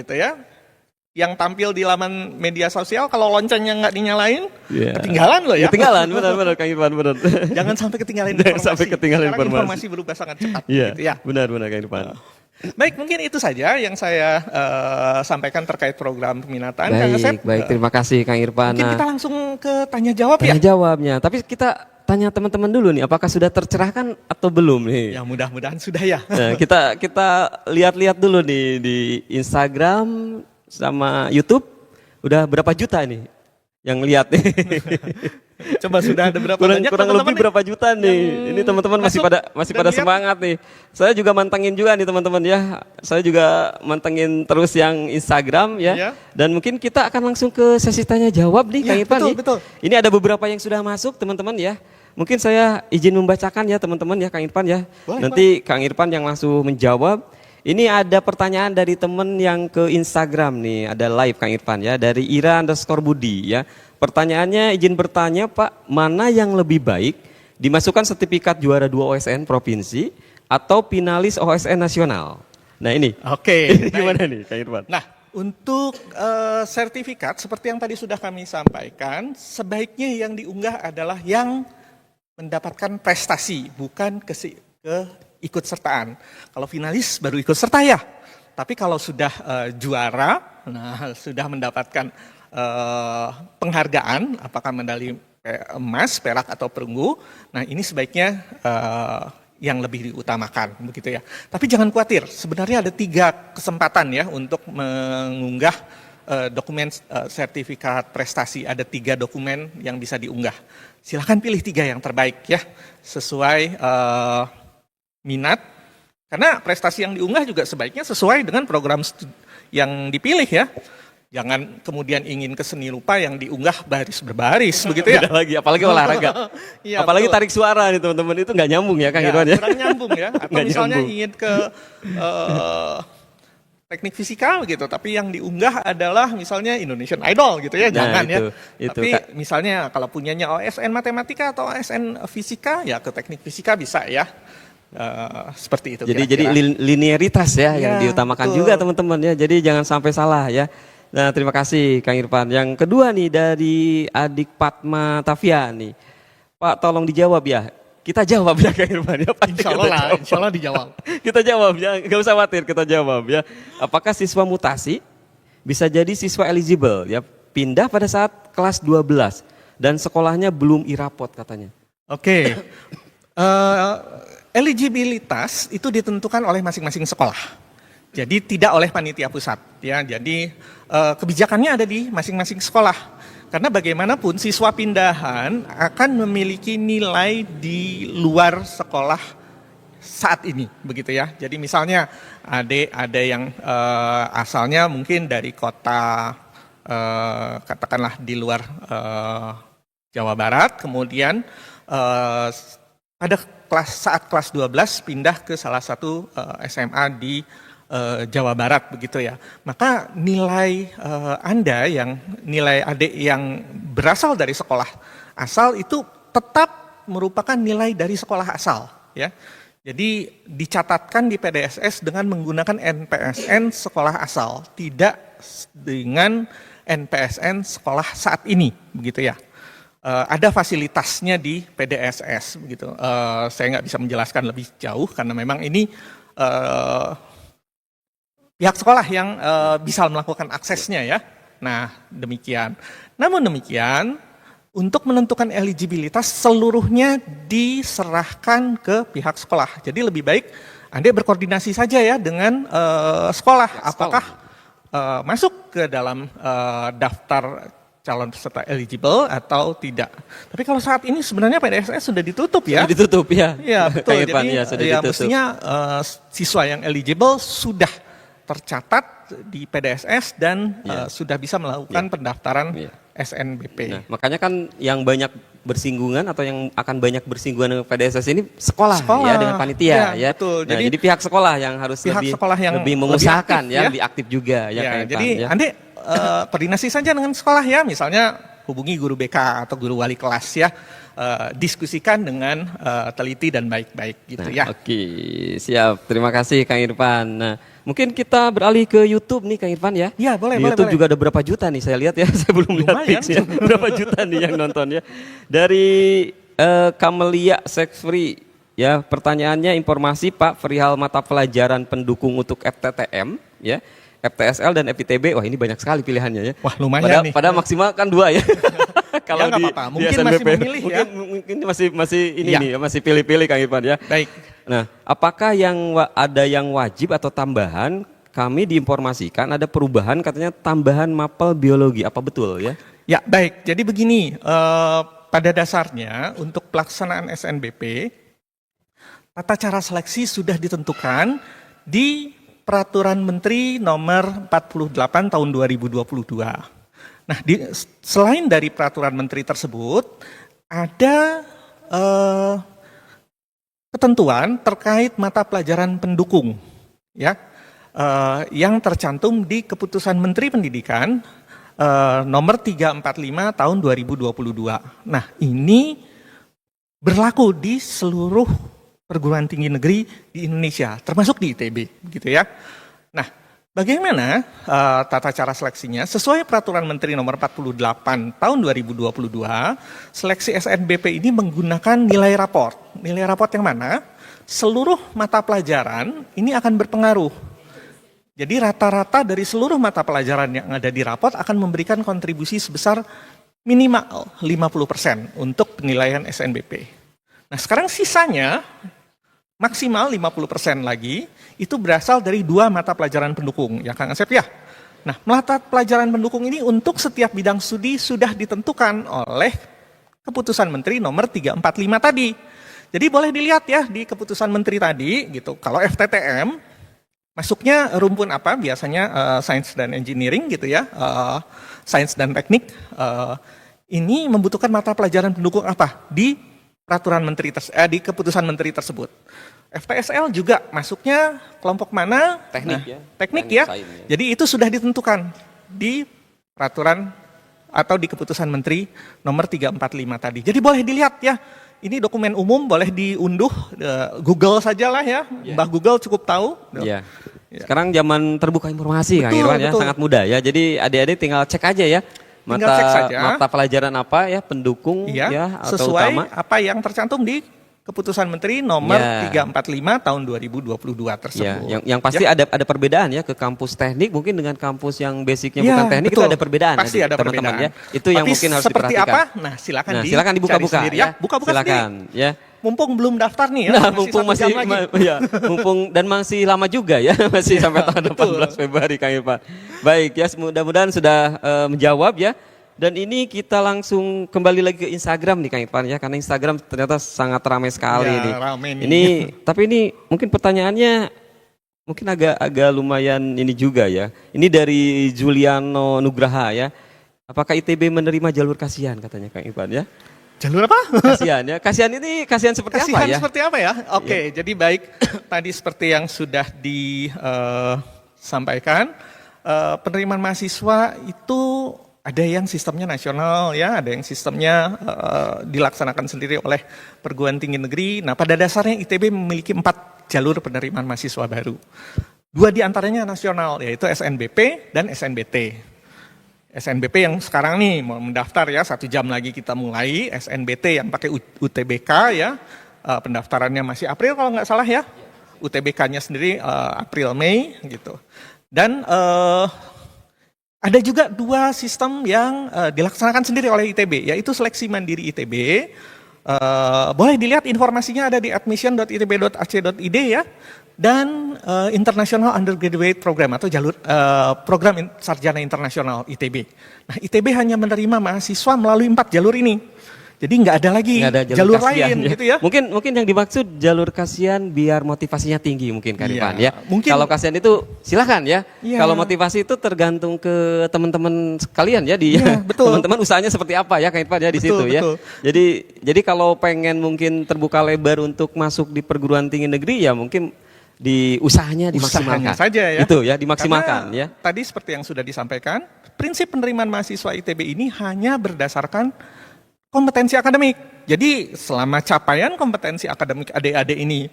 gitu ya. Yang tampil di laman media sosial kalau loncengnya nggak dinyalain, ketinggalan loh ya. Ketinggalan, benar Kang Irfan, benar. Jangan sampai ketinggalan informasi. Jangan sampai ketinggalan Sekarang informasi berubah sangat cepat. Gitu ya. Benar Kang Irfan. Baik, mungkin itu saja yang saya sampaikan terkait program peminatan. Baik, terima kasih Kang Irfan. Mungkin kita langsung ke tanya jawab ya. Tanya jawabnya, tapi kita tanya teman-teman dulu nih, apakah sudah tercerahkan atau belum nih? Ya mudah-mudahan sudah ya. Nah, kita lihat-lihat dulu nih di Instagram sama YouTube, udah berapa juta nih yang lihat nih? Coba sudah ada berapa kurang banyak lebih berapa juta nih? Ini teman-teman masih pada semangat nih. Saya juga mantengin juga nih teman-teman ya. Saya juga mantengin terus yang Instagram ya. Dan mungkin kita akan langsung ke sesi tanya jawab nih Kang Irfan. Betul. Ini ada beberapa yang sudah masuk teman-teman ya. Mungkin saya izin membacakan ya teman-teman ya Kang Irfan ya. Nanti Kang Irfan yang langsung menjawab. Ini ada pertanyaan dari teman yang ke Instagram nih, ada live Kang Irfan ya, dari Ira_Budi ya. Pertanyaannya, izin bertanya Pak, mana yang lebih baik dimasukkan sertifikat juara 2 OSN provinsi atau finalis OSN nasional? Nah ini. Oke. Gimana nih Kang Irfan? Nah, untuk sertifikat seperti yang tadi sudah kami sampaikan, sebaiknya yang diunggah adalah yang mendapatkan prestasi, bukan keikutsertaan. Kalau finalis baru ikut serta ya. Tapi kalau sudah juara, nah sudah mendapatkan penghargaan, apakah medali emas, perak atau perunggu, nah ini sebaiknya yang lebih diutamakan, begitu ya. Tapi jangan khawatir, sebenarnya ada 3 kesempatan ya untuk mengunggah dokumen sertifikat prestasi. Ada 3 dokumen yang bisa diunggah. Silahkan pilih 3 yang terbaik ya, sesuai minat, karena prestasi yang diunggah juga sebaiknya sesuai dengan program yang dipilih ya. Jangan kemudian ingin ke seni rupa yang diunggah baris berbaris begitu ya. Beda lagi, apalagi olahraga. Ya, apalagi betul. tarik suara nih teman-teman, itu nggak nyambung ya Kang Irfan ya. Kurang nyambung ya. Atau misalnya nyambung. ingin ke teknik fisika gitu, tapi yang diunggah adalah misalnya Indonesian Idol gitu ya, jangan ya. Tapi misalnya kalau punyanya OSN matematika atau OSN fisika, ya ke teknik fisika bisa ya. Seperti itu. Jadi linearitas ya yang diutamakan juga teman-teman ya. Jadi jangan sampai salah ya. Nah terima kasih Kang Irfan. Yang kedua nih dari adik Fatma Tafia nih. Pak tolong dijawab ya. Kita jawab ya Kang Irfan ya. Insya Allah dijawab. Kita jawab ya, nggak usah khawatir, kita jawab ya. Apakah siswa mutasi bisa jadi siswa eligible ya, pindah pada saat kelas 12 dan sekolahnya belum irapot katanya. Oke. Eligibilitas itu ditentukan oleh masing-masing sekolah. Jadi tidak oleh panitia pusat ya. Jadi kebijakannya ada di masing-masing sekolah. Karena bagaimanapun siswa pindahan akan memiliki nilai di luar sekolah saat ini, begitu ya. Jadi misalnya ada yang asalnya mungkin dari kota katakanlah di luar Jawa Barat, kemudian pada saat kelas 12 pindah ke salah satu SMA di Jawa Barat begitu ya. Maka nilai Anda nilai adik yang berasal dari sekolah asal itu tetap merupakan nilai dari sekolah asal ya. Jadi dicatatkan di PDSS dengan menggunakan NPSN sekolah asal, tidak dengan NPSN sekolah saat ini begitu ya. Ada fasilitasnya di PDSS begitu. Saya nggak bisa menjelaskan lebih jauh karena memang ini pihak sekolah yang bisa melakukan aksesnya ya. Nah demikian. Namun demikian untuk menentukan eligibilitas seluruhnya diserahkan ke pihak sekolah. Jadi lebih baik Anda berkoordinasi saja ya dengan sekolah. Apakah masuk ke dalam daftar calon peserta eligible atau tidak. Tapi kalau saat ini sebenarnya PDSS sudah ditutup ya. Sudah ditutup ya. Iya betul. Jadi ya mestinya siswa yang eligible sudah tercatat di PDSS dan sudah bisa melakukan pendaftaran SNBP. Nah, makanya kan yang banyak bersinggungan atau yang akan banyak bersinggungan dengan PDSS ini sekolah ya dengan panitia ya. Betul. Nah, jadi pihak sekolah yang harus lebih mengusahakan lebih aktif juga ya. Jadi Anda koordinasi saja dengan sekolah ya, misalnya hubungi guru BK atau guru wali kelas ya. Diskusikan dengan teliti dan baik-baik gitu ya. Oke, siap. Terima kasih Kang Irfan. Nah, mungkin kita beralih ke YouTube nih Kang Irfan ya. Iya, boleh, Di boleh. YouTube boleh. juga ada berapa juta nih saya lihat ya. Saya belum lihat Lumayan. fixnya. Berapa juta nih yang nonton ya. Dari Kamelia Sex Free ya, pertanyaannya informasi Pak perihal mata pelajaran pendukung untuk FTTM ya. FTSL dan FITB, wah ini banyak sekali pilihannya ya. Wah, lumayan nih. Pada maksimal kan 2 ya. Kalau nggak di, apa-apa. di Mungkin SNBP, masih memilih ya. mungkin masih ini Ya. nih, masih pilih-pilih Kang Irfan ya. Baik. Nah, apakah ada yang wajib atau tambahan? Kami diinformasikan ada perubahan katanya tambahan mapel biologi, apa betul ya? Ya, baik. Jadi begini, pada dasarnya untuk pelaksanaan SNBP, tata cara seleksi sudah ditentukan di Peraturan Menteri Nomor 48 Tahun 2022. Nah, selain dari Peraturan Menteri tersebut, ada ketentuan terkait mata pelajaran pendukung, ya, yang tercantum di Keputusan Menteri Pendidikan Nomor 345 Tahun 2022. Nah, ini berlaku di seluruh perguruan tinggi negeri di Indonesia, termasuk di ITB, gitu ya. Nah, bagaimana tata cara seleksinya? Sesuai Peraturan Menteri Nomor 48 Tahun 2022, seleksi SNBP ini menggunakan nilai raport. Nilai raport yang mana? Seluruh mata pelajaran ini akan berpengaruh. Jadi rata-rata dari seluruh mata pelajaran yang ada di raport akan memberikan kontribusi sebesar minimal 50% untuk penilaian SNBP. Nah, sekarang sisanya maksimal 50% lagi itu berasal dari 2 mata pelajaran pendukung, ya Kang Asep ya. Nah, mata pelajaran pendukung ini untuk setiap bidang studi sudah ditentukan oleh Keputusan Menteri Nomor 345 tadi. Jadi boleh dilihat ya di Keputusan Menteri tadi gitu. Kalau FTTM masuknya rumpun apa? Biasanya Sains dan Engineering gitu ya, Sains dan Teknik. Ini membutuhkan mata pelajaran pendukung apa? Di Peraturan Menteri di Keputusan Menteri tersebut. FTSL juga masuknya kelompok mana? Teknik Nah, ya. Teknik Teknik ya. sains ya. Jadi itu sudah ditentukan di peraturan atau di Keputusan Menteri Nomor 345 tadi. Jadi boleh dilihat ya. Ini dokumen umum, boleh diunduh, Google sajalah ya. Ya. Mbah Google cukup tahu. Iya. Sekarang zaman terbuka informasi Kang Betul, Irfan ya, betul. sangat mudah ya. Jadi adik-adik tinggal cek aja ya. Tinggal cek saja. Mata pelajaran apa ya, pendukung Iya, ya atau sesuai utama. apa yang tercantum di Keputusan Menteri Nomor Ya. 345 Tahun 2022 tersebut. Ya, yang pasti Ya. ada perbedaan ya ke kampus teknik mungkin dengan kampus yang basicnya Ya, bukan teknik betul. itu ada perbedaan. Pasti ya, ada teman-teman perbedaan. ya. Itu yang Tapi mungkin harus seperti diperhatikan. apa? Nah, silakan Nah, silakan dibuka-buka sendiri ya. ya. Buka-buka sendiri. Silakan ya. Mumpung belum daftar nih ya. Nah, mumpung 1 jam lagi. ya, mumpung dan masih lama juga ya, masih sampai tahun betul. 18 Februari Kang Irfan. Baik ya, mudah-mudahan sudah menjawab ya. Dan ini kita langsung kembali lagi ke Instagram nih Kang Irfan ya, karena Instagram ternyata sangat ramai sekali Ya, nih. rame nih. Ini tapi ini mungkin pertanyaannya mungkin agak lumayan ini juga ya. Ini dari Juliano Nugraha ya. Apakah ITB menerima jalur kasihan katanya Kang Irfan ya? Jalur apa? Kasihan ya. Kasihan ini kasihan seperti Kasihan apa ya? seperti apa ya? Oke, jadi baik tadi seperti yang sudah disampaikan, penerimaan mahasiswa itu ada yang sistemnya nasional ya, ada yang sistemnya dilaksanakan sendiri oleh perguruan tinggi negeri. Nah, pada dasarnya ITB memiliki 4 jalur penerimaan mahasiswa baru. 2 diantaranya nasional, yaitu SNBP dan SNBT. SNBP yang sekarang nih mau mendaftar ya, 1 jam lagi kita mulai. SNBT yang pakai UTBK ya, pendaftarannya masih April kalau nggak salah ya. UTBK-nya sendiri April Mei gitu. Dan ada juga 2 sistem yang dilaksanakan sendiri oleh ITB, yaitu seleksi mandiri ITB. Boleh dilihat informasinya ada di admission.itb.ac.id ya. Dan International Undergraduate Program atau jalur program sarjana internasional ITB. Nah, ITB hanya menerima mahasiswa melalui 4 jalur ini. Jadi nggak ada lagi Nggak ada jalur kasihan, lain gitu ya. Mungkin yang dimaksud jalur kasihan biar motivasinya tinggi mungkin Kang Iya, Irfan ya. mungkin. Kalau kasihan itu silakan ya. Iya. Kalau motivasi itu tergantung ke teman-teman sekalian ya di Iya, betul. teman-teman usahanya seperti apa ya Kang Irfan ya di Betul, situ ya. betul. Jadi kalau pengen mungkin terbuka lebar untuk masuk di perguruan tinggi negeri ya mungkin usahanya dimaksimalkan. Usahanya saja ya. Itu ya, dimaksimalkan Karena ya. tadi seperti yang sudah disampaikan, prinsip penerimaan mahasiswa ITB ini hanya berdasarkan kompetensi akademik. Jadi selama capaian kompetensi akademik adik-adik ini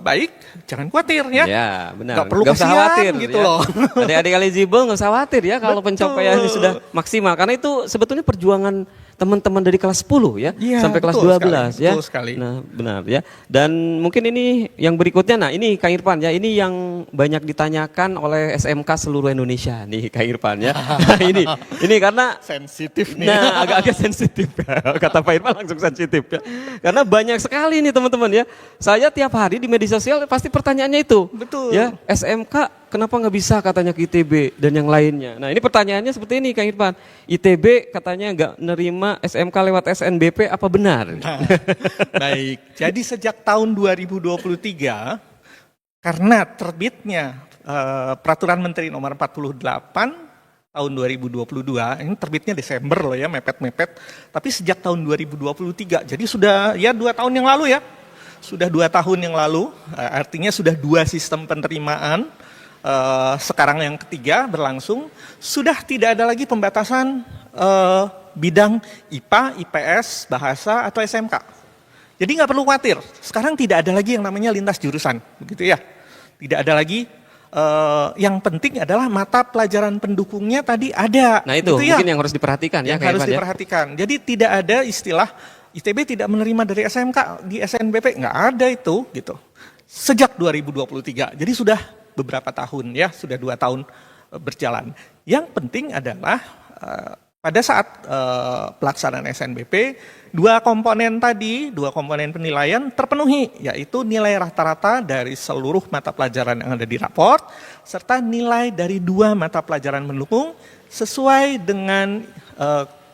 baik, jangan khawatir ya. Ya, benar. Nggak perlu Nggak usah kasihan khawatir gitu ya. loh. Adik-adik eligible nggak usah khawatir ya kalau Betul. pencapaiannya sudah maksimal. Karena itu sebetulnya perjuangan teman-teman dari kelas 10 ya, Iya, sampai kelas betul 12 sekali, ya. betul sekali. Nah, benar ya. Dan mungkin ini yang berikutnya, nah ini Kang Irfan ya, ini yang banyak ditanyakan oleh SMK seluruh Indonesia nih Kang Irfan ya. Nah, ini karena Sensitif nih. nah, agak-agak sensitif ya. Kata Pak Irfan langsung sensitif ya. Karena banyak sekali nih teman-teman ya. Saya tiap hari di media sosial pasti pertanyaannya itu. Betul. Ya, SMK kenapa nggak bisa katanya ke ITB dan yang lainnya. Nah, ini pertanyaannya seperti ini Kang Irfan. ITB katanya nggak nerima SMK lewat SNBP, apa benar? Nah, baik. Jadi sejak tahun 2023 karena terbitnya Peraturan Menteri Nomor 48 tahun 2022, ini terbitnya Desember loh ya, mepet-mepet. Tapi sejak tahun 2023, jadi sudah ya 2 tahun yang lalu ya. Sudah 2 tahun yang lalu, artinya sudah 2 sistem penerimaan. Sekarang yang ketiga berlangsung, sudah tidak ada lagi pembatasan bidang IPA, IPS, bahasa atau SMK. Jadi nggak perlu khawatir. Sekarang tidak ada lagi yang namanya lintas jurusan, begitu ya. Tidak ada lagi. Yang penting adalah mata pelajaran pendukungnya tadi ada. Nah itu gitu ya? mungkin yang harus diperhatikan ya Yang Kang harus Irfan ya. diperhatikan. Jadi tidak ada istilah ITB tidak menerima dari SMK di SNBP, nggak ada itu gitu. Sejak 2023. Jadi sudah beberapa tahun ya, sudah 2 tahun berjalan. Yang penting adalah pada saat pelaksanaan SNBP, 2 komponen tadi, 2 komponen penilaian terpenuhi, yaitu nilai rata-rata dari seluruh mata pelajaran yang ada di raport, serta nilai dari 2 mata pelajaran pendukung sesuai dengan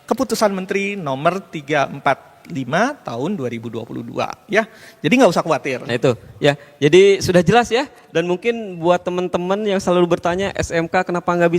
keputusan Menteri nomor 345 tahun 2022 ya. Jadi nggak usah khawatir. Nah itu ya, jadi sudah jelas ya. Dan mungkin buat teman-teman yang selalu bertanya SMK kenapa nggak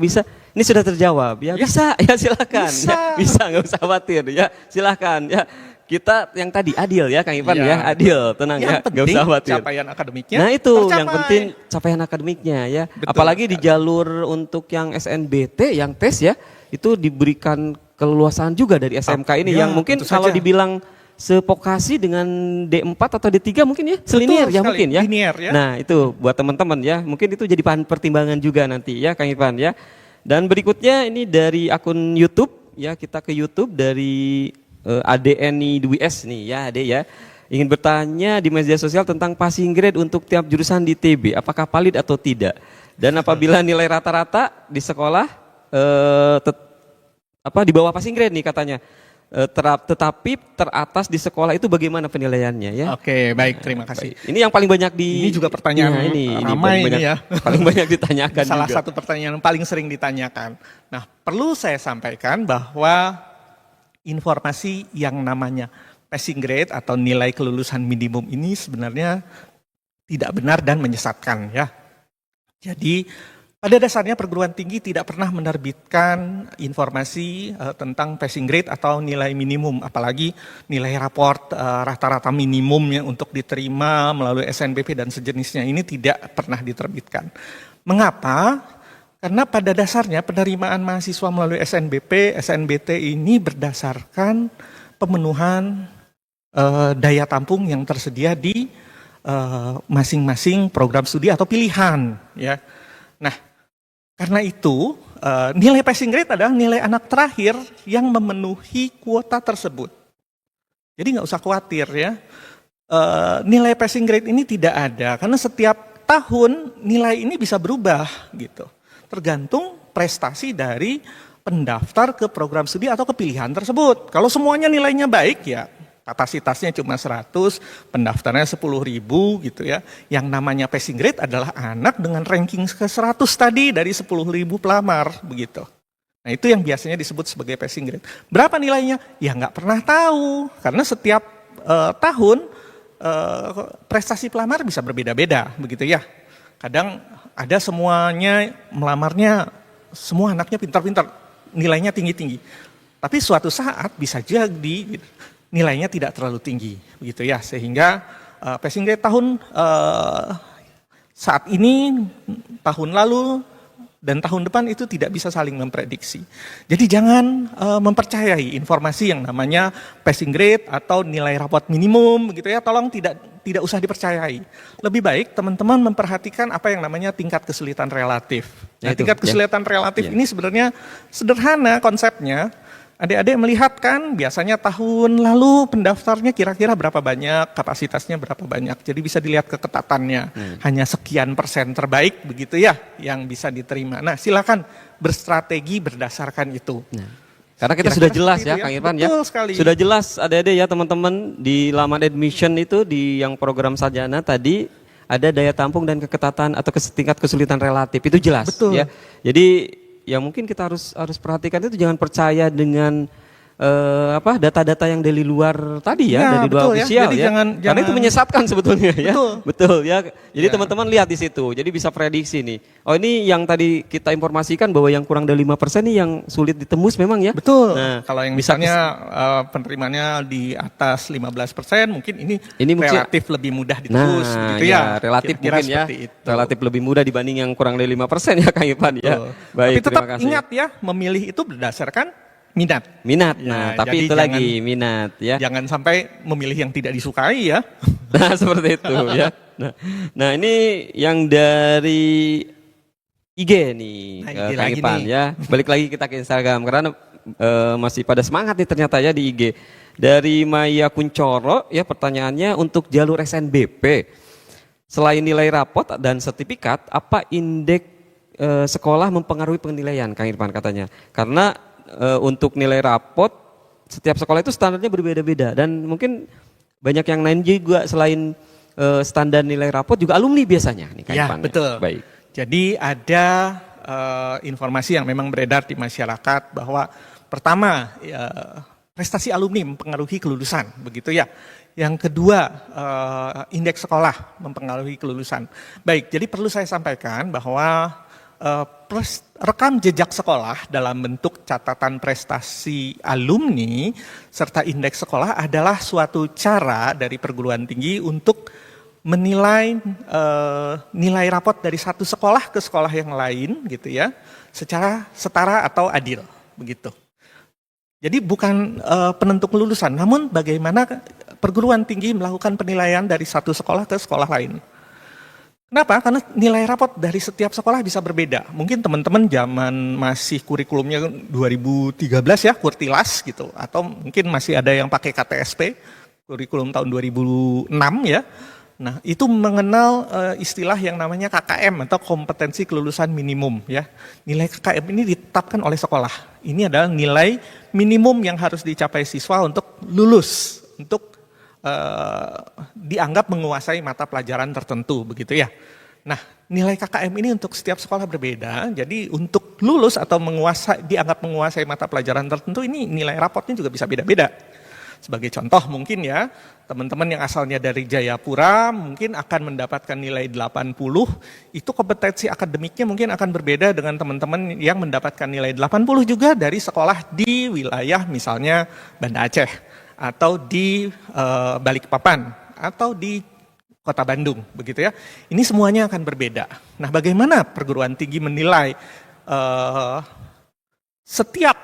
bisa, ini sudah terjawab ya. Bisa ya, silakan. Bisa. Ya, bisa, nggak usah khawatir ya, silakan ya. Kita yang tadi adil ya Kang Irfan Ya. ya, adil, tenang Yang ya, nggak penting usah khawatir. capaian akademiknya Nah itu tercapai. yang penting capaian akademiknya ya. Betul Apalagi di sekali. jalur untuk yang SNBT, yang tes ya, itu diberikan keleluasaan juga dari SMK ini Ya, yang mungkin tentu kalau saja. dibilang sepokasi dengan D4 atau D3 mungkin ya, selinier ya sekali, mungkin ya. linear ya. Nah itu buat teman-teman ya, mungkin itu jadi bahan pertimbangan juga nanti ya Kang Irfan ya. Dan berikutnya ini dari akun YouTube ya, kita ke YouTube dari ADNI Dwi S nih ya, Ade ya. Ingin bertanya di media sosial tentang passing grade untuk tiap jurusan di TB, apakah valid atau tidak? Dan apabila nilai rata-rata di sekolah di bawah passing grade nih katanya, tetapi teratas di sekolah itu bagaimana penilaiannya ya? Oke, baik, terima kasih. Ini yang paling banyak Ini juga pertanyaan Nah, ramai paling ini banyak, ya. paling banyak ditanyakan Salah juga. satu pertanyaan yang paling sering ditanyakan. Nah, perlu saya sampaikan bahwa informasi yang namanya passing grade atau nilai kelulusan minimum ini sebenarnya tidak benar dan menyesatkan ya. Jadi pada dasarnya perguruan tinggi tidak pernah menerbitkan informasi tentang passing grade atau nilai minimum, apalagi nilai raport rata-rata minimumnya untuk diterima melalui SNBP dan sejenisnya ini tidak pernah diterbitkan. Mengapa? Karena pada dasarnya penerimaan mahasiswa melalui SNBP, SNBT ini berdasarkan pemenuhan daya tampung yang tersedia di masing-masing program studi atau pilihan ya. Nah, karena itu nilai passing grade adalah nilai anak terakhir yang memenuhi kuota tersebut. Jadi nggak usah khawatir ya. Nilai passing grade ini tidak ada karena setiap tahun nilai ini bisa berubah gitu. Tergantung prestasi dari pendaftar ke program studi atau ke pilihan tersebut. Kalau semuanya nilainya baik ya, kapasitasnya cuma 100, pendaftarnya 10.000 gitu ya. Yang namanya passing grade adalah anak dengan ranking ke 100 tadi dari 10.000 pelamar begitu. Nah itu yang biasanya disebut sebagai passing grade. Berapa nilainya? Ya nggak pernah tahu karena setiap tahun prestasi pelamar bisa berbeda-beda begitu ya. Kadang ada semuanya melamarnya semua anaknya pintar-pintar, nilainya tinggi-tinggi. Tapi suatu saat bisa jadi nilainya tidak terlalu tinggi begitu ya, sehingga passing grade tahun saat ini, tahun lalu, dan tahun depan itu tidak bisa saling memprediksi. Jadi jangan mempercayai informasi yang namanya passing grade atau nilai rapot minimum gitu ya. Tolong tidak usah dipercayai. Lebih baik teman-teman memperhatikan apa yang namanya tingkat kesulitan relatif. Nah, tingkat kesulitan relatif ini sebenarnya sederhana konsepnya. Adik-adik melihat kan biasanya tahun lalu pendaftarnya kira-kira berapa banyak, kapasitasnya berapa banyak. Jadi bisa dilihat keketatannya. Hanya sekian persen terbaik begitu ya yang bisa diterima. Nah silakan berstrategi berdasarkan itu. Karena kita sudah jelas ya Kang Irfan ya. Sekali. Sudah jelas adik-adik ya teman-teman di laman admission itu di yang program sarjana tadi ada daya tampung dan keketatan atau tingkat kesulitan relatif itu jelas. Betul. Ya. Jadi yang mungkin kita harus perhatikan itu jangan percaya dengan data-data yang dari luar tadi ya, dari luar ofisial ya. Karena itu menyesatkan sebetulnya ya. Betul ya. Jadi teman-teman lihat di situ. Jadi bisa prediksi nih. Oh ini yang tadi kita informasikan bahwa yang kurang dari 5% nih yang sulit ditembus memang ya. Betul. Nah, kalau yang misalnya penerimaannya di atas 15% mungkin ini relatif lebih mudah ditembus gitu ya. Relatif mungkin ya. Relatif lebih mudah dibanding yang kurang dari 5% ya Kang Irfan ya. Baik, tapi tetap ingat ya, memilih itu berdasarkan minat. Nah tapi itu lagi minat ya. Jangan sampai memilih yang tidak disukai ya. Nah seperti itu ya. Nah ini yang dari IG nih Kang Irfan ya. Balik lagi kita ke Instagram karena masih pada semangat nih ternyata ya di IG. Dari Maya Kuncoro ya pertanyaannya untuk jalur SNBP. Selain nilai rapot dan sertifikat, apa indeks sekolah mempengaruhi penilaian Kang Irfan katanya? Karena untuk nilai rapot setiap sekolah itu standarnya berbeda-beda dan mungkin banyak yang lain juga selain standar nilai rapot juga alumni biasanya nih Kang Irfan. Betul. Baik. Jadi ada informasi yang memang beredar di masyarakat bahwa pertama prestasi alumni mempengaruhi kelulusan begitu ya. Yang kedua indeks sekolah mempengaruhi kelulusan. Baik, jadi perlu saya sampaikan bahwa rekam jejak sekolah dalam bentuk catatan prestasi alumni serta indeks sekolah adalah suatu cara dari perguruan tinggi untuk menilai nilai rapot dari satu sekolah ke sekolah yang lain gitu ya secara setara atau adil begitu. Jadi bukan penentu kelulusan, namun bagaimana perguruan tinggi melakukan penilaian dari satu sekolah ke sekolah lain. Kenapa? Karena nilai rapot dari setiap sekolah bisa berbeda. Mungkin teman-teman zaman masih kurikulumnya 2013 ya, Kurtilas gitu. Atau mungkin masih ada yang pakai KTSP, kurikulum tahun 2006 ya. Nah itu mengenal istilah yang namanya KKM atau kompetensi kelulusan minimum ya. Nilai KKM ini ditetapkan oleh sekolah. Ini adalah nilai minimum yang harus dicapai siswa untuk lulus, untuk dianggap menguasai mata pelajaran tertentu begitu ya. Nah nilai KKM ini untuk setiap sekolah berbeda, jadi untuk lulus atau dianggap menguasai mata pelajaran tertentu ini nilai rapotnya juga bisa beda-beda. Sebagai contoh mungkin ya, teman-teman yang asalnya dari Jayapura mungkin akan mendapatkan nilai 80, itu kompetensi akademiknya mungkin akan berbeda dengan teman-teman yang mendapatkan nilai 80 juga dari sekolah di wilayah misalnya Banda Aceh. Atau di Balikpapan, atau di Kota Bandung, begitu ya. Ini semuanya akan berbeda. Nah, bagaimana perguruan tinggi menilai setiap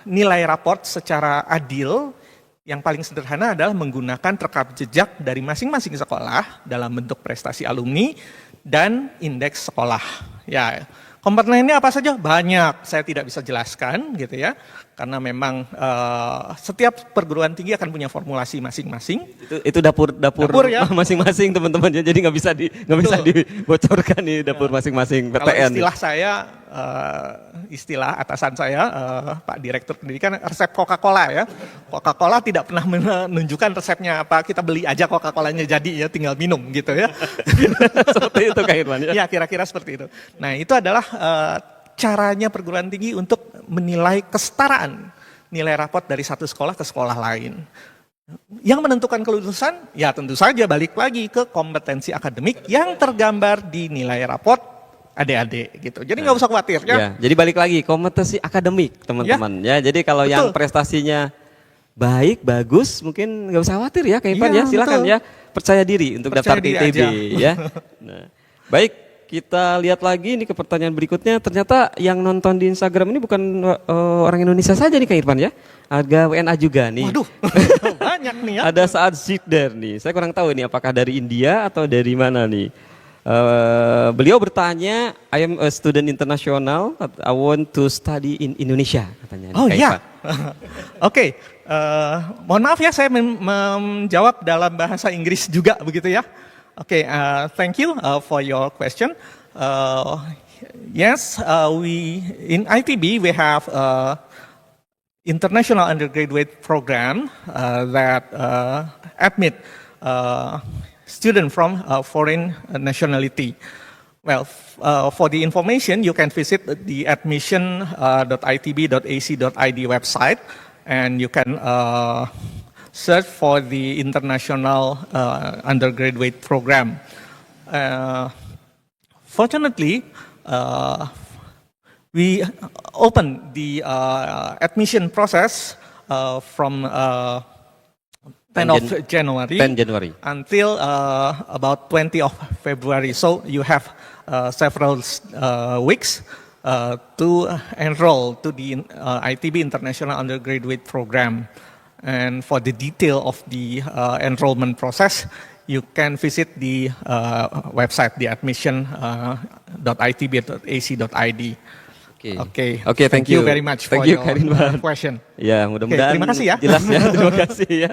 nilai raport secara adil? Yang paling sederhana adalah menggunakan rekam jejak dari masing-masing sekolah dalam bentuk prestasi alumni dan indeks sekolah. Ya, komponennya apa saja? Banyak, saya tidak bisa jelaskan gitu ya. Karena memang setiap perguruan tinggi akan punya formulasi masing-masing. Itu dapur ya? Masing-masing teman-teman ya. Jadi nggak bisa dibocorkan nih dapur masingmasing PTN. Kalau istilah saya, istilah atasan saya, Pak Direktur Pendidikan, resep Coca-Cola ya. Coca-Cola tidak pernah menunjukkan resepnya apa. Kita beli aja Coca-Colanya jadi ya, tinggal minum gitu ya. Seperti itu Kang Irfan ya. Ya kira-kira seperti itu. Nah itu adalah caranya perguruan tinggi untuk menilai kesetaraan nilai rapot dari satu sekolah ke sekolah lain. Yang menentukan kelulusan, ya tentu saja balik lagi ke kompetensi akademik yang tergambar di nilai rapot adik-adik gitu. Jadi nggak usah khawatir ya. Jadi balik lagi kompetensi akademik teman-teman ya. Jadi kalau yang prestasinya baik, bagus, mungkin nggak usah khawatir ya Kang Irfan ya. Silakan ya, percaya diri untuk daftar di ITB ya. Nah. Baik, kita lihat lagi nih ke pertanyaan berikutnya. Ternyata yang nonton di Instagram ini bukan orang Indonesia saja nih Kang Irfan ya. Ada WNA juga nih. Waduh, banyak nih ya. Ada Saad Zikder nih. Saya kurang tahu ini apakah dari India atau dari mana nih. Beliau bertanya, I am a student international, I want to study in Indonesia katanya. Oh Kang iya, Irfan. oke. Mohon maaf ya, saya menjawab dalam bahasa Inggris juga begitu ya. Oke, thank you for your question. Yes, we in ITB we have international undergraduate program that admit student from foreign nationality. Well, for the information, you can visit the admission.itb.ac.id website, and you can search for the international undergraduate program. Fortunately, we opened the admission process from 10 of January, 10 January. until about 20 of February. So you have several weeks to enroll to the ITB International Undergraduate Program. And for the detail of the enrollment process, you can visit the website, the admission.itb.ac.id. Oke, thank you very much for your question. Ya, mudah-mudahan terima kasih ya. jelas ya, terima kasih ya.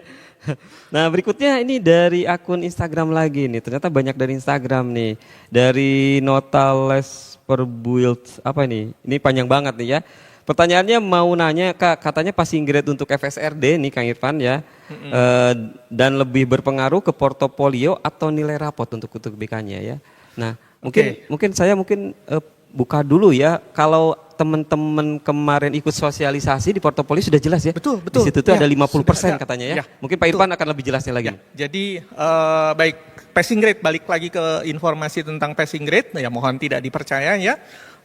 Nah, berikutnya ini dari akun Instagram lagi nih. Ternyata banyak dari Instagram nih. Dari Notales Perbuild, apa ini? Ini panjang banget nih ya. Pertanyaannya mau nanya, Kak, katanya passing grade untuk FSRD nih Kang Irfan ya. Dan lebih berpengaruh ke portofolio atau nilai rapot untuk UTBK-nya ya. Nah, mungkin saya buka dulu ya. Kalau teman-teman kemarin ikut sosialisasi di portofolio sudah jelas ya. Betul. Di situ tuh ya, ada 50% sudah, katanya ya. Ya, Mungkin Pak Irfan akan lebih jelasnya lagi. Ya, jadi baik passing grade, balik lagi ke informasi tentang passing grade, ya mohon tidak dipercaya ya.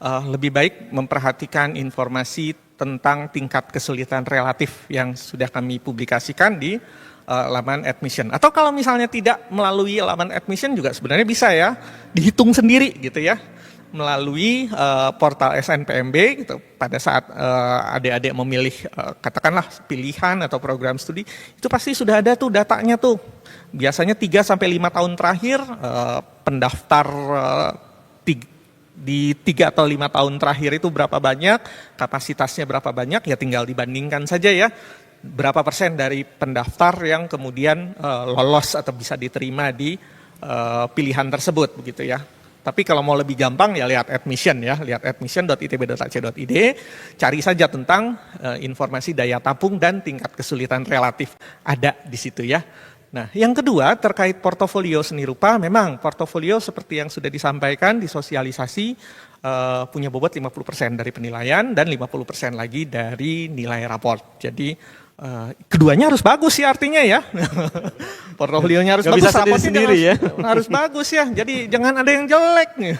Lebih baik memperhatikan informasi tentang tingkat kesulitan relatif yang sudah kami publikasikan di laman admission. Atau kalau misalnya tidak melalui laman admission juga sebenarnya bisa ya, dihitung sendiri gitu ya. Melalui portal SNPMB gitu, pada saat adik-adik memilih katakanlah pilihan atau program studi, itu pasti sudah ada tuh datanya tuh. Biasanya 3 sampai 5 tahun terakhir pendaftar di 3 atau 5 tahun terakhir itu berapa banyak, kapasitasnya berapa banyak, ya tinggal dibandingkan saja ya. Berapa persen dari pendaftar yang kemudian lolos atau bisa diterima di pilihan tersebut begitu ya. Tapi kalau mau lebih gampang ya lihat admission ya, lihat admission.itb.ac.id, cari saja tentang informasi daya tampung dan tingkat kesulitan relatif, ada di situ ya. Nah, yang kedua terkait portofolio seni rupa, memang portofolio seperti yang sudah disampaikan di sosialisasi punya bobot 50% dari penilaian dan 50% lagi dari nilai raport. Jadi keduanya harus bagus ya artinya ya. Portofolionya harus bagus, bisa sendiri ya. Harus bagus ya. Jadi jangan ada yang jelek nih.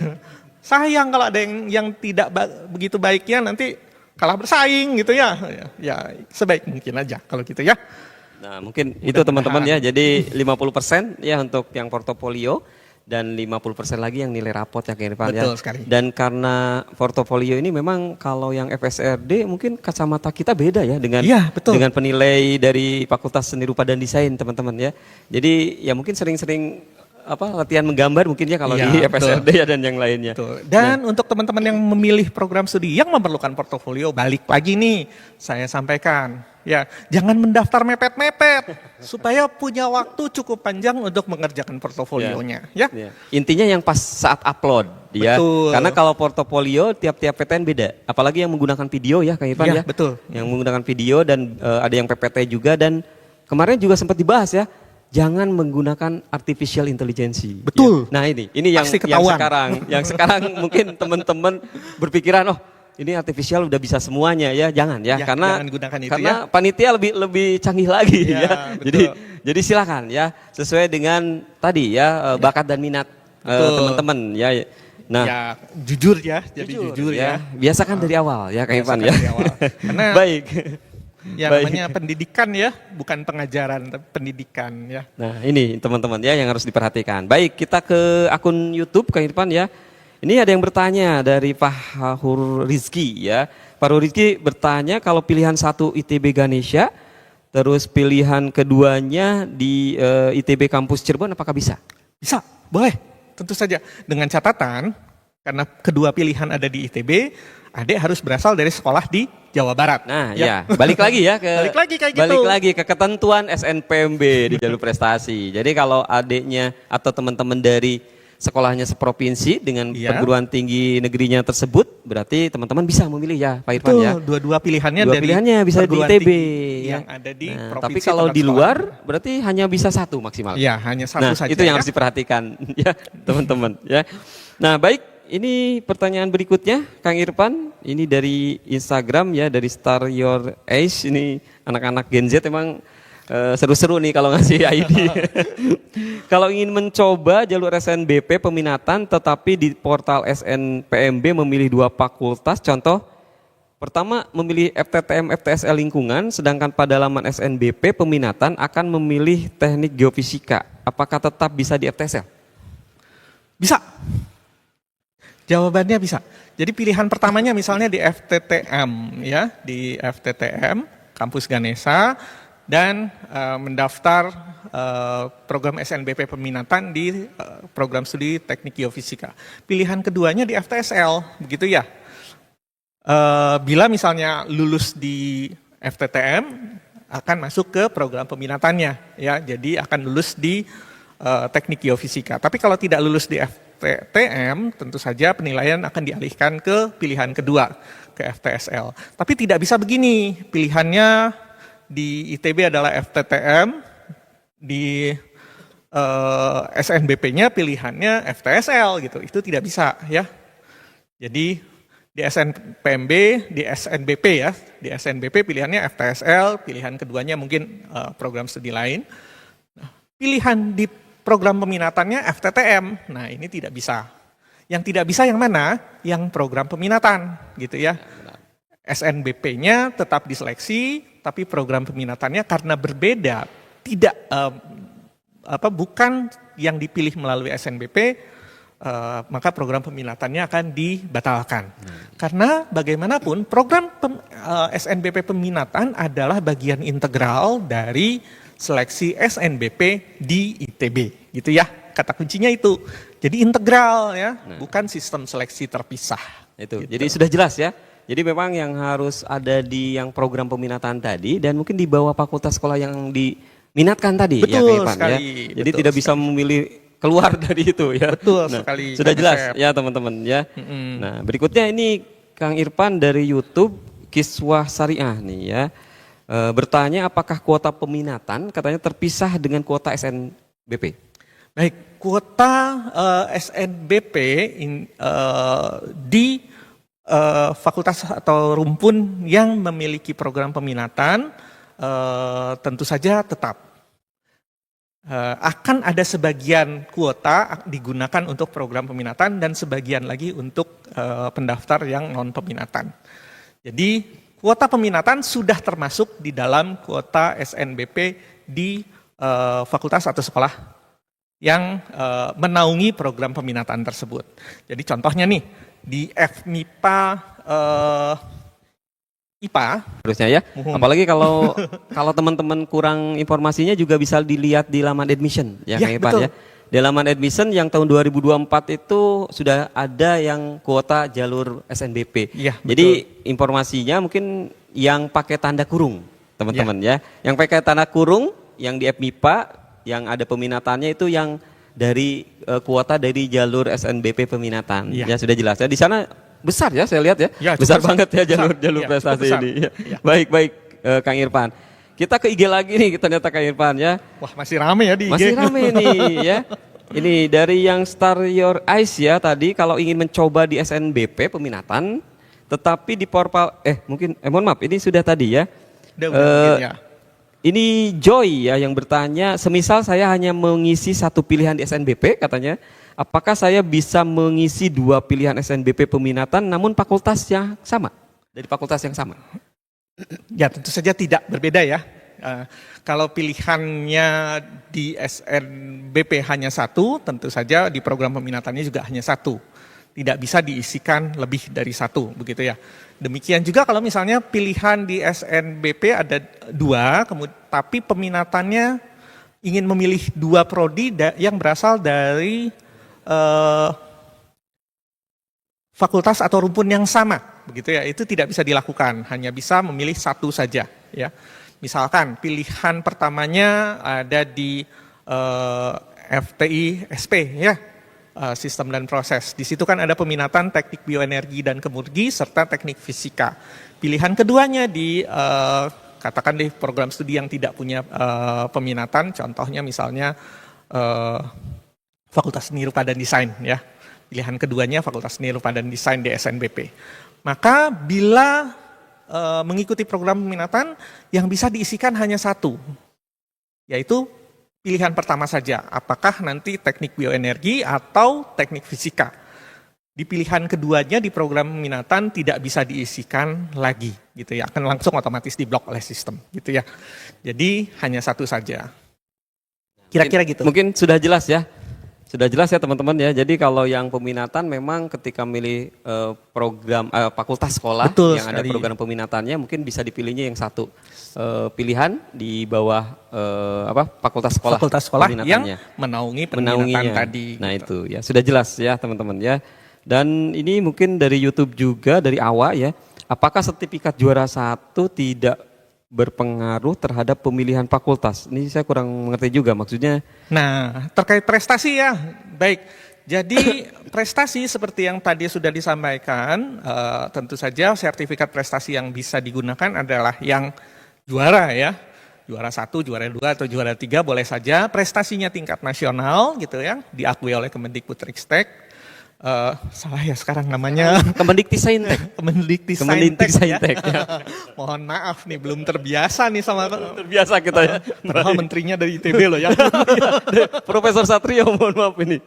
Sayang kalau ada yang tidak begitu baiknya nanti kalah bersaing gitu ya. Ya sebaik mungkin aja kalau gitu ya. Nah, mungkin itu teman-teman ya. Jadi 50% ya untuk yang portofolio dan 50% lagi yang nilai rapot ya Kang Irfan ya. Betul sekali. Dan karena portofolio ini memang kalau yang FSRD mungkin kacamata kita beda ya dengan dengan penilai dari Fakultas Seni Rupa dan Desain teman-teman ya. Jadi ya mungkin sering-sering latihan menggambar mungkin ya kalau di FSRD ya dan yang lainnya. Betul. Dan untuk teman-teman yang memilih program studi yang memerlukan portofolio, balik lagi nih saya sampaikan. Ya, jangan mendaftar mepet-mepet supaya punya waktu cukup panjang untuk mengerjakan portofolionya. Ya. Intinya yang pas saat upload, ya. Karena kalau portofolio tiap-tiap PTN beda. Apalagi yang menggunakan video ya, Kang Irfan ya. Betul. Yang menggunakan video dan ada yang PPT juga dan kemarin juga sempat dibahas ya. Jangan menggunakan artificial intelligence. Betul. Ya. Nah ini yang sekarang mungkin teman-teman berpikiran ini artificial udah bisa semuanya ya, jangan ya, karena panitia lebih canggih lagi ya. Jadi silakan ya, sesuai dengan tadi ya bakat dan minat teman-teman ya. Nah, ya jujur ya, jadi jujur ya. Biasakan dari awal ya Kang Irfan ya. Karena baik. Ya Baik. namanya pendidikan ya, bukan pengajaran, tapi pendidikan ya. Nah ini teman-teman ya yang harus diperhatikan. Baik, kita ke akun YouTube Kang Irfan ya. Ini ada yang bertanya dari Fahur Rizki ya. Fahur Rizki bertanya kalau pilihan satu ITB Ganesha, terus pilihan keduanya di ITB Kampus Cirebon apakah bisa? Bisa, boleh, tentu saja. Dengan catatan, karena kedua pilihan ada di ITB, adik harus berasal dari sekolah di Jawa Barat. Nah ya, balik lagi ya ke Balik lagi kayak gitu. balik lagi ke ketentuan SNPMB di jalur prestasi. Jadi kalau adiknya atau teman-teman dari sekolahnya seprovinsi dengan Iya. perguruan tinggi negerinya tersebut, berarti teman-teman bisa memilih ya Pak Irfan Betul, ya. dua-dua pilihannya Dua dari pilihannya bisa di perguruan ITB tinggi ya. yang ada di Nah, provinsi tapi kalau tempat di sekolah. luar berarti hanya bisa satu maksimal. Ya, hanya satu Nah, saja. itu yang ya. harus diperhatikan ya, teman-teman ya. Nah, baik, ini pertanyaan berikutnya Kang Irfan, ini dari Instagram ya, dari Star Your Age. Ini anak-anak Gen Z emang seru-seru nih kalau ngasih ID. Kalau ingin mencoba jalur SNBP peminatan tetapi di portal SNPMB memilih dua fakultas, contoh pertama memilih FTTM FTSL lingkungan, sedangkan pada laman SNBP peminatan akan memilih teknik geofisika. Apakah tetap bisa di FTSL? Bisa. Jawabannya bisa. Jadi pilihan pertamanya misalnya di FTTM ya, di FTTM Kampus Ganesha dan mendaftar program SNBP peminatan di program studi teknik geofisika. Pilihan keduanya di FTSL, begitu ya. Bila misalnya lulus di FTTM akan masuk ke program peminatannya ya, jadi akan lulus di teknik geofisika. Tapi kalau tidak lulus di FTTM, tentu saja penilaian akan dialihkan ke pilihan kedua, ke FTSL. Tapi tidak bisa begini, pilihannya di ITB adalah FTTM, di SNBP-nya pilihannya FTSL gitu. Itu tidak bisa ya. Jadi di SNPMB, di SNBP ya, di SNBP pilihannya FTSL, pilihan keduanya mungkin program studi lain. Nah, pilihan di program peminatannya FTTM. Nah, ini tidak bisa. Yang tidak bisa yang mana? Yang program peminatan gitu ya. SNBP-nya tetap diseleksi, tapi program peminatannya karena berbeda, tidak bukan yang dipilih melalui SNBP, maka program peminatannya akan dibatalkan. Karena bagaimanapun program SNBP peminatan adalah bagian integral dari seleksi SNBP di ITB, gitu ya. Kata kuncinya itu. Jadi integral ya, bukan sistem seleksi terpisah. Itu. Gitu. Jadi sudah jelas ya. Jadi memang yang harus ada di yang program peminatan tadi dan mungkin di bawah fakultas sekolah yang diminatkan tadi ya Betul Kang Irfan sekali, ya. Jadi betul tidak bisa memilih keluar dari itu ya. Betul Nah, sekali. sudah Kang jelas Asep. ya teman-teman ya. Nah, berikutnya ini Kang Irfan dari YouTube Kiswah Syariah nih ya. Bertanya apakah kuota peminatan katanya terpisah dengan kuota SNBP? Baik, kuota SNBP di fakultas atau rumpun yang memiliki program peminatan tentu saja tetap akan ada sebagian kuota digunakan untuk program peminatan dan sebagian lagi untuk pendaftar yang non peminatan. Jadi kuota peminatan sudah termasuk di dalam kuota SNBP di fakultas atau sekolah yang menaungi program peminatan tersebut. Jadi contohnya nih, di FMIPA IPA. Terusnya ya. Apalagi kalau teman-teman kurang informasinya juga bisa dilihat di laman admission ya, Ya, Kang Irfan betul. ya. Di laman admission yang tahun 2024 itu sudah ada yang kuota jalur SNBP. Iya, Jadi informasinya mungkin yang pakai tanda kurung, teman-teman ya. Yang pakai tanda kurung yang di FMIPA yang ada peminatannya itu yang dari kuota dari jalur SNBP peminatan. Iya. Ya sudah jelas ya. Di sana besar ya saya lihat ya. Ya, Besar cukup banget ya besar. jalur Iya, prestasi cukup besar. ini. Ya. Iya. Baik Kang Irfan. Kita ke IG lagi nih ternyata Kang Irfan ya. Wah, masih rame ya di IG. Masih rame nih ya. Ini dari yang Star Your Eyes ya tadi kalau ingin mencoba di SNBP peminatan tetapi di portal mohon maaf ini sudah tadi ya. Udah, mungkin ya. Ini Joy ya yang bertanya, semisal saya hanya mengisi satu pilihan di SNBP katanya, apakah saya bisa mengisi dua pilihan SNBP peminatan namun fakultas yang sama? Dari fakultas yang sama? Ya tentu saja tidak berbeda ya. Kalau pilihannya di SNBP hanya satu, tentu saja di program peminatannya juga hanya satu. Tidak bisa diisikan lebih dari satu, begitu ya. Demikian juga kalau misalnya pilihan di SNBP ada dua, tapi peminatannya ingin memilih dua prodi yang berasal dari fakultas atau rumpun yang sama, begitu ya. Itu tidak bisa dilakukan, hanya bisa memilih satu saja, ya. Misalkan pilihan pertamanya ada di FTI SP, ya. Sistem dan proses. Di situ kan ada peminatan teknik bioenergi dan kemurgi serta teknik fisika. Pilihan keduanya di katakan di program studi yang tidak punya peminatan, contohnya misalnya Fakultas Seni Rupa dan Desain ya. Pilihan keduanya Fakultas Seni Rupa dan Desain di SNBP. Maka bila mengikuti program peminatan yang bisa diisikan hanya satu, yaitu pilihan pertama saja, apakah nanti teknik bioenergi atau teknik fisika. Di pilihan keduanya di program peminatan tidak bisa diisikan lagi, gitu ya, akan langsung otomatis diblok oleh sistem, gitu ya. Jadi hanya satu saja. Kira-kira gitu. Mungkin sudah jelas ya. Sudah jelas ya teman-teman ya. Jadi kalau yang peminatan memang ketika milih program fakultas sekolah. Betul yang sekali. ada program peminatannya mungkin bisa dipilihnya yang satu pilihan di bawah fakultas sekolah. Fakultas sekolah yang peminatannya. menaungi peminatan tadi. Nah gitu. itu ya sudah jelas ya teman-teman ya. Dan ini mungkin dari YouTube juga dari awal ya. Apakah sertifikat juara 1 tidak berpengaruh terhadap pemilihan fakultas? Ini saya kurang mengerti juga maksudnya. Nah, terkait prestasi ya, baik. Jadi prestasi seperti yang tadi sudah disampaikan, tentu saja sertifikat prestasi yang bisa digunakan adalah yang juara ya. Juara 1, juara 2 atau juara 3 boleh saja. Prestasinya tingkat nasional gitu ya, diakui oleh Kemendikbudristek. Salah ya sekarang namanya. Kemendiktisaintek. Kemendiktisaintek ya. Mohon maaf nih, belum terbiasa nih sama Terbiasa kita ya. padahal menterinya dari ITB loh ya. Profesor Satrio mohon maaf ini.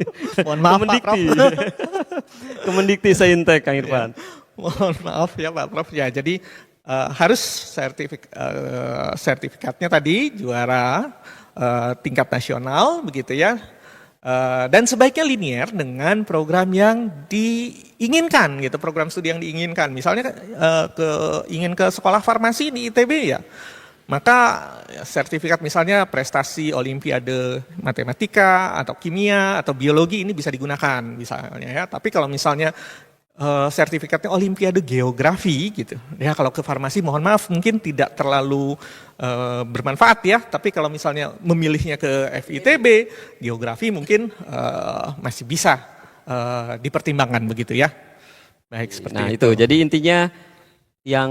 Mohon maaf Pak Prof. Kemendiktisaintek Kang Irfan. Mohon maaf ya Pak Prof. Ya, jadi harus sertifikatnya tadi juara tingkat nasional begitu ya. Dan sebaiknya linear dengan program yang diinginkan gitu, program studi yang diinginkan. Misalnya ingin ke sekolah farmasi di ITB ya, maka sertifikat misalnya prestasi olimpiade matematika atau kimia atau biologi ini bisa digunakan misalnya ya. Tapi kalau misalnya sertifikatnya olimpiade geografi gitu, ya kalau ke farmasi mohon maaf mungkin tidak terlalu bermanfaat ya, tapi kalau misalnya memilihnya ke FITB, geografi mungkin masih bisa dipertimbangkan begitu ya. Baik seperti Nah itu. jadi intinya yang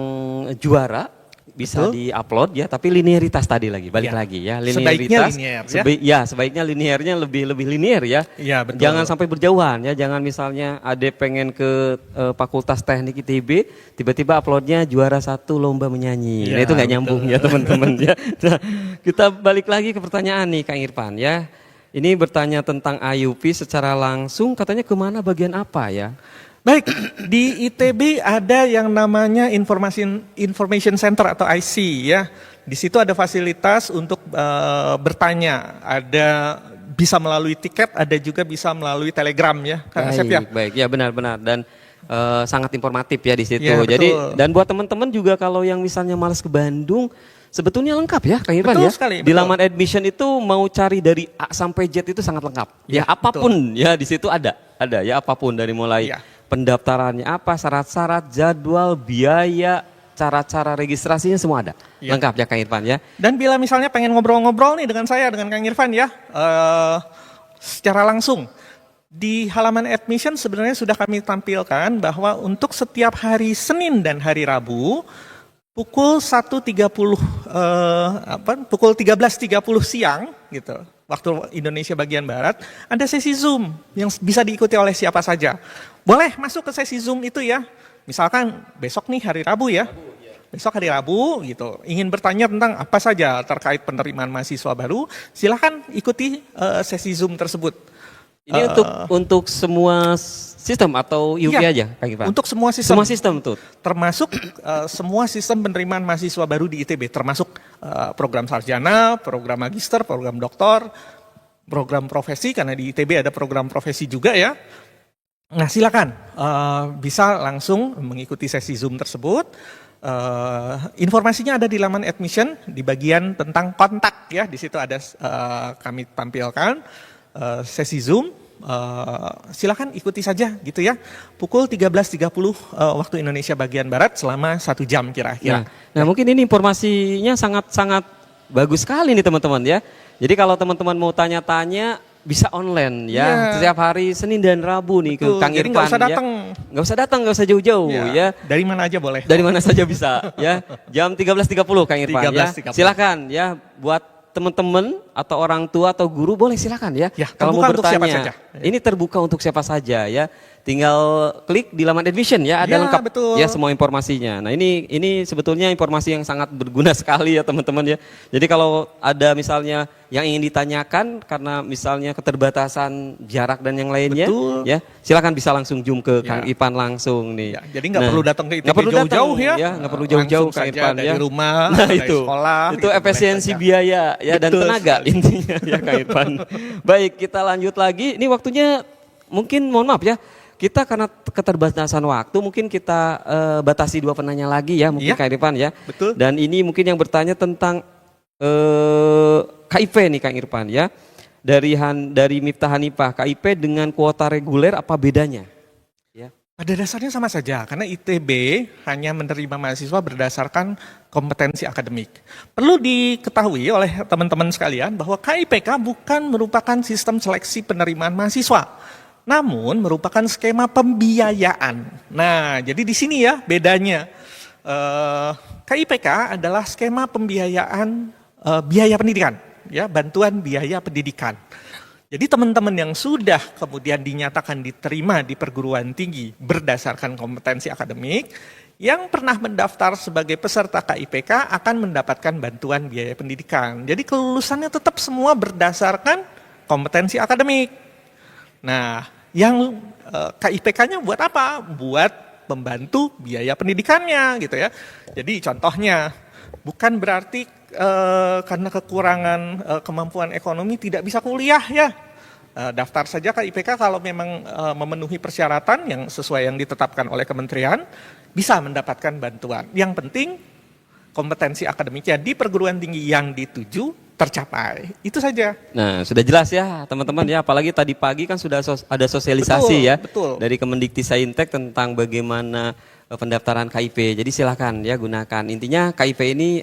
juara bisa di-upload ya, tapi linearitas tadi balik Ya. lagi ya, Sebaiknya linearitas. linear ya. Sebaiknya linearnya lebih linear ya. Iya betul. Jangan sampai berjauhan ya, jangan misalnya ada pengen ke Fakultas Teknik ITB, tiba-tiba uploadnya juara 1 lomba menyanyi. Ya, Nah itu nggak betul. nyambung ya teman-teman ya. Nah, kita balik lagi ke pertanyaan nih Kang Irfan ya. Ini bertanya tentang IUP secara langsung, katanya kemana bagian apa ya? Baik, di ITB ada yang namanya Information Center atau IC ya. Di situ ada fasilitas untuk bertanya, ada bisa melalui tiket, ada juga bisa melalui telegram ya, Kang Asep ya. Baik, ya benar-benar dan sangat informatif ya di situ. Ya, betul. Jadi dan buat teman-teman juga kalau yang misalnya malas ke Bandung, sebetulnya lengkap ya Kang Irfan Betul ya. sekali, Di betul. laman admission itu mau cari dari A sampai Z itu sangat lengkap. Ya, Ya, apapun ya di situ ada ya apapun dari mulai Ya. pendaftarannya apa, syarat-syarat, jadwal, biaya, cara-cara registrasinya semua ada. Ya. Lengkap ya Kang Irfan ya. Dan bila misalnya pengen ngobrol-ngobrol nih dengan saya, dengan Kang Irfan ya, secara langsung. Di halaman admission sebenarnya sudah kami tampilkan bahwa untuk setiap hari Senin dan hari Rabu, pukul 1.30, pukul 13.30 siang gitu, waktu Indonesia bagian Barat, ada sesi Zoom yang bisa diikuti oleh siapa saja. Boleh masuk ke sesi Zoom itu ya. Misalkan besok nih hari Rabu ya. Besok hari Rabu gitu, ingin bertanya tentang apa saja terkait penerimaan mahasiswa baru, silakan ikuti sesi Zoom tersebut. Ini untuk semua sistem atau UP Iya, aja, Kang Irfan? untuk semua sistem. Semua sistem tuh. Termasuk semua sistem penerimaan mahasiswa baru di ITB, termasuk program sarjana, program magister, program doktor, program profesi, karena di ITB ada program profesi juga ya. Nah silakan bisa langsung mengikuti sesi Zoom tersebut. Informasinya ada di laman admission di bagian tentang kontak ya. Di situ ada kami tampilkan sesi Zoom. Silakan ikuti saja gitu ya. Pukul 13.30 waktu Indonesia bagian Barat selama 1 jam kira-kira. Nah, mungkin ini informasinya sangat-sangat bagus sekali nih teman-teman ya. Jadi kalau teman-teman mau tanya-tanya bisa online ya, setiap hari Senin dan Rabu nih ke Kang Jadi Irfan nggak usah datang. ya. Nggak usah datang, nggak usah jauh-jauh ya. Dari mana aja boleh. Dari mana saja bisa ya. Jam 13.30 Kang Irfan ya. 13.30. Silakan ya buat teman-teman atau orang tua atau guru boleh silakan ya. Kalau mau untuk siapa bertanya, saja. ini terbuka untuk siapa saja ya. Tinggal klik di laman admission ya, ada lengkap betul. ya semua informasinya. Nah ini sebetulnya informasi yang sangat berguna sekali ya teman-teman ya. Jadi kalau ada misalnya yang ingin ditanyakan karena misalnya keterbatasan jarak dan yang lainnya, betul. ya silakan bisa langsung zoom ke Kang Ipan langsung nih. Ya, jadi nggak perlu datang ke ITB nggak perlu jauh-jauh ya. Nggak perlu jauh-jauh Kang Irfan dari ya. rumah, Nah dari itu, sekolah. itu gitu, efisiensi biaya ya dan Betul tenaga sekali. intinya ya Kang Irfan. Baik kita lanjut lagi. Ini waktunya mungkin mohon maaf ya. Kita karena keterbatasan waktu mungkin kita batasi 2 penanya lagi ya mungkin Kang Irfan ya. Betul. Dan ini mungkin yang bertanya tentang KIP nih Kang Irfan ya. Dari Miftah Hanifah, KIP dengan kuota reguler apa bedanya? Ya. Pada dasarnya sama saja, karena ITB hanya menerima mahasiswa berdasarkan kompetensi akademik. Perlu diketahui oleh teman-teman sekalian bahwa KIPK bukan merupakan sistem seleksi penerimaan mahasiswa, namun merupakan skema pembiayaan. Nah, jadi di sini ya bedanya. KIPK adalah skema pembiayaan biaya pendidikan, ya, bantuan biaya pendidikan. Jadi teman-teman yang sudah kemudian dinyatakan diterima di perguruan tinggi berdasarkan kompetensi akademik, yang pernah mendaftar sebagai peserta KIPK akan mendapatkan bantuan biaya pendidikan. Jadi kelulusannya tetap semua berdasarkan kompetensi akademik. Nah, yang KIPK-nya buat apa? Buat membantu biaya pendidikannya gitu ya. Jadi contohnya, bukan berarti karena kekurangan kemampuan ekonomi tidak bisa kuliah ya. Daftar saja KIPK kalau memang memenuhi persyaratan yang sesuai yang ditetapkan oleh kementerian, bisa mendapatkan bantuan. Yang penting kompetensi akademiknya di perguruan tinggi yang dituju tercapai. Itu saja. Nah, sudah jelas ya teman-teman ya, apalagi tadi pagi kan sudah ada sosialisasi betul. dari Kemendikti-Saintek tentang bagaimana pendaftaran KIP. Jadi silakan ya gunakan. Intinya KIP ini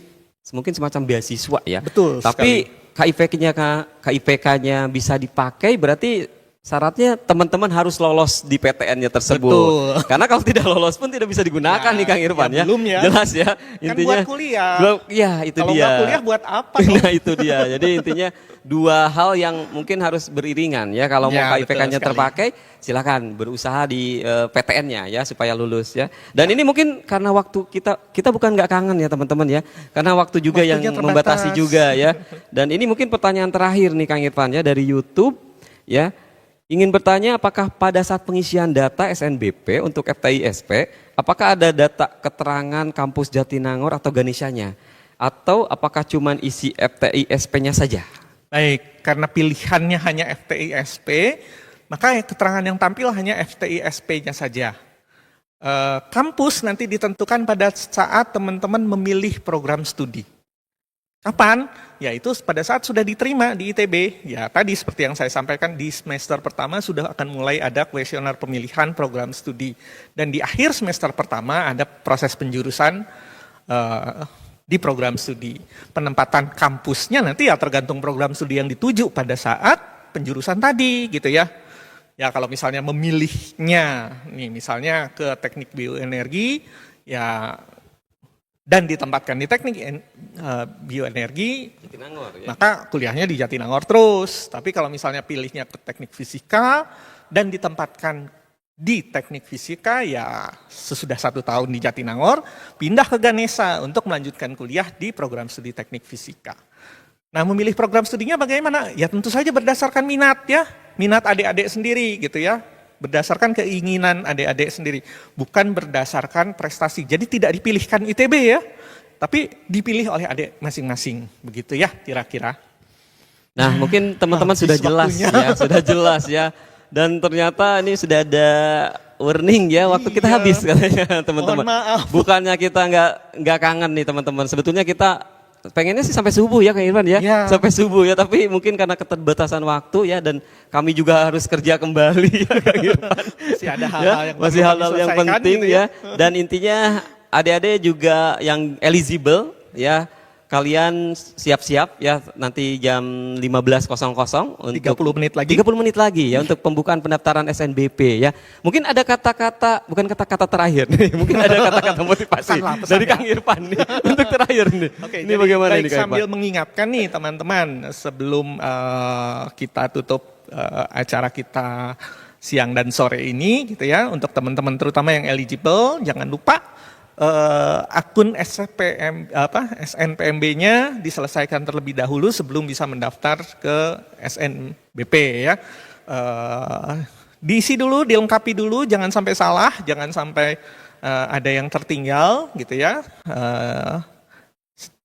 mungkin semacam beasiswa ya. Betul. Tapi KIPK-nya bisa dipakai berarti syaratnya teman-teman harus lolos di PTN-nya tersebut. Betul. Karena kalau tidak lolos pun tidak bisa digunakan nih Kang Irfan ya. Belum ya. Jelas ya. Kan buat kuliah. Ya itu kalau dia. nggak kuliah buat apa? Nah itu dia. Jadi intinya 2 hal yang mungkin harus beriringan ya. Kalau mau KIPK-nya terpakai, silakan berusaha di PTN-nya ya supaya lulus ya. Dan ini mungkin karena waktu kita bukan nggak kangen ya teman-teman ya. Karena waktu juga Waktunya yang membatasi juga ya. Dan ini mungkin pertanyaan terakhir nih Kang Irfan ya dari YouTube ya. Ingin bertanya apakah pada saat pengisian data SNBP untuk FTISP, apakah ada data keterangan kampus Jatinangor atau Ganeshanya? Atau apakah cuma isi FTISP-nya saja? Baik, karena pilihannya hanya FTISP, maka keterangan yang tampil hanya FTISP-nya saja. Kampus nanti ditentukan pada saat teman-teman memilih program studi. Kapan? Yaitu pada saat sudah diterima di ITB. Ya tadi seperti yang saya sampaikan di semester pertama sudah akan mulai ada kuesioner pemilihan program studi. Dan di akhir semester pertama ada proses penjurusan di program studi. Penempatan kampusnya nanti ya tergantung program studi yang dituju pada saat penjurusan tadi gitu ya. Ya kalau misalnya memilihnya, nih misalnya ke teknik bioenergi, ya dan ditempatkan di teknik bioenergi, Jatinangor, ya. maka kuliahnya di Jatinangor terus. Tapi kalau misalnya pilihnya ke teknik fisika dan ditempatkan di teknik fisika, ya sesudah 1 tahun di Jatinangor, pindah ke Ganesha untuk melanjutkan kuliah di program studi teknik fisika. Nah, memilih program studinya bagaimana? Ya tentu saja berdasarkan minat ya, minat adik-adik sendiri gitu ya, berdasarkan keinginan adik-adik sendiri, bukan berdasarkan prestasi. Jadi tidak dipilihkan ITB ya, tapi dipilih oleh adik masing-masing, begitu ya kira-kira. Nah, mungkin teman-teman sudah jelas waktunya. ya, sudah jelas ya. Dan ternyata ini sudah ada warning ya, waktu kita Iya. habis katanya teman-teman. Mohon maaf. Bukannya kita nggak kangen nih teman-teman. Sebetulnya kita pengennya sih sampai subuh ya Kang Irfan ya, Iya. sampai subuh ya. Tapi mungkin karena keterbatasan waktu ya, dan kami juga harus kerja kembali ya Kang Irfan. Masih ada hal-hal Ya, yang masih perlu hal-hal yang diselesaikan penting gitu ya. Dan intinya adik-adik juga yang eligible ya, kalian siap-siap ya nanti jam 15.00 untuk 30 menit lagi. 30 menit lagi ya untuk pembukaan pendaftaran SNBP ya. Mungkin ada kata-kata, bukan kata-kata terakhir nih, mungkin ada kata-kata motivasi Pesan dari ya. Kang Irfan nih untuk terakhir nih. Oke, Ini jadi bagaimana baik, nih Kang sambil Irfan? mengingatkan nih teman-teman sebelum kita tutup acara kita siang dan sore ini gitu ya, untuk teman-teman terutama yang eligible jangan lupa akun SNPMB-nya diselesaikan terlebih dahulu sebelum bisa mendaftar ke SNBP ya. Diisi dulu, dilengkapi dulu, jangan sampai salah, jangan sampai ada yang tertinggal gitu ya.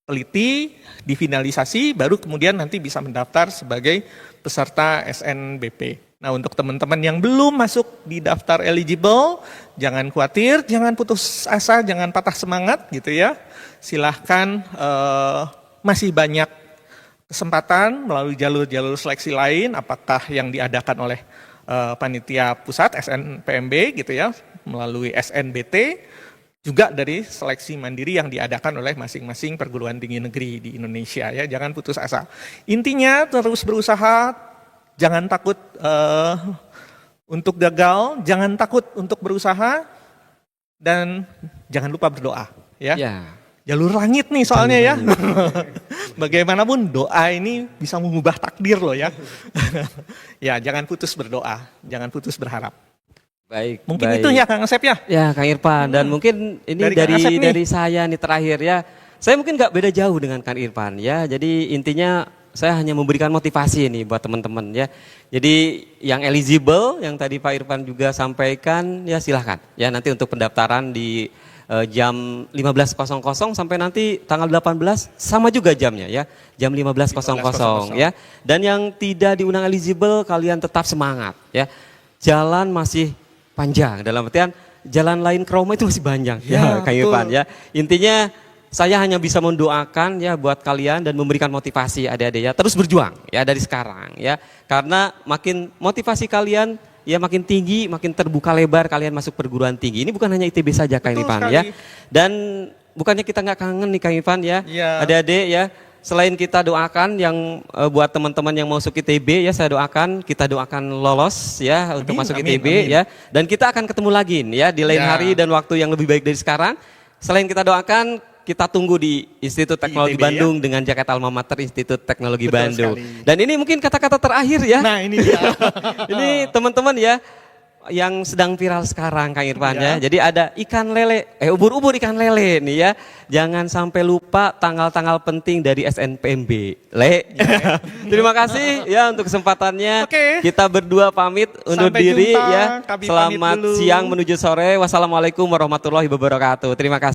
Teliti, difinalisasi, baru kemudian nanti bisa mendaftar sebagai peserta SNBP. Nah, untuk teman-teman yang belum masuk di daftar eligible, jangan khawatir, jangan putus asa, jangan patah semangat gitu ya. Silahkan, masih banyak kesempatan melalui jalur-jalur seleksi lain, apakah yang diadakan oleh panitia pusat SNPMB gitu ya, melalui SNBT, juga dari seleksi mandiri yang diadakan oleh masing-masing perguruan tinggi negeri di Indonesia ya. Jangan putus asa. Intinya terus berusaha, jangan takut untuk gagal, jangan takut untuk berusaha, dan jangan lupa berdoa ya. Ya. Jalur langit nih soalnya ya. Bagaimanapun doa ini bisa mengubah takdir loh ya. Ya, jangan putus berdoa, jangan putus berharap. Baik. Mungkin baik. itu ya Kang Asep ya. Ya Kang Irfan, dan mungkin ini Dari Kang Asep nih. dari saya nih terakhir ya. Saya mungkin nggak beda jauh dengan Kang Irfan ya. Jadi intinya saya hanya memberikan motivasi nih buat teman-teman ya. Jadi yang eligible yang tadi Pak Irfan juga sampaikan ya silahkan ya, nanti untuk pendaftaran di jam 15.00 sampai nanti tanggal 18 sama juga jamnya ya, jam 15.00 ya. Dan yang tidak diundang eligible kalian tetap semangat ya. Jalan masih panjang, dalam artian jalan lain ke Roma itu masih panjang ya, Kang Irfan ya. Intinya saya hanya bisa mendoakan ya buat kalian dan memberikan motivasi adik-adik ya, terus berjuang ya dari sekarang ya. Karena makin motivasi kalian ya makin tinggi, makin terbuka lebar kalian masuk perguruan tinggi. Ini bukan hanya ITB saja Kang Irfan ya. Dan bukannya kita nggak kangen nih Kang Irfan ya. Adik-adik ya, selain kita doakan yang buat teman-teman yang mau masuk ITB ya, saya doakan, kita doakan lolos ya untuk masuk ITB ya. Dan kita akan ketemu lagi ya di lain hari dan waktu yang lebih baik dari sekarang. Selain kita doakan, kita tunggu di Institut Teknologi ITB, Bandung dengan Jakarta Alma Mater Institut Teknologi Betul Bandung. sekali. Dan ini mungkin kata-kata terakhir ya. Nah, ini dia. Ini teman-teman ya yang sedang viral sekarang Kang Irfan ya. Ya. Jadi ada ikan lele, ubur-ubur ikan lele nih ya. Jangan sampai lupa tanggal-tanggal penting dari SNPMB. Terima kasih ya untuk kesempatannya. Oke. Kita berdua pamit undur Sampai diri jumpa. ya. Kami pamit Selamat dulu. siang menuju sore. Wassalamualaikum warahmatullahi wabarakatuh. Terima kasih.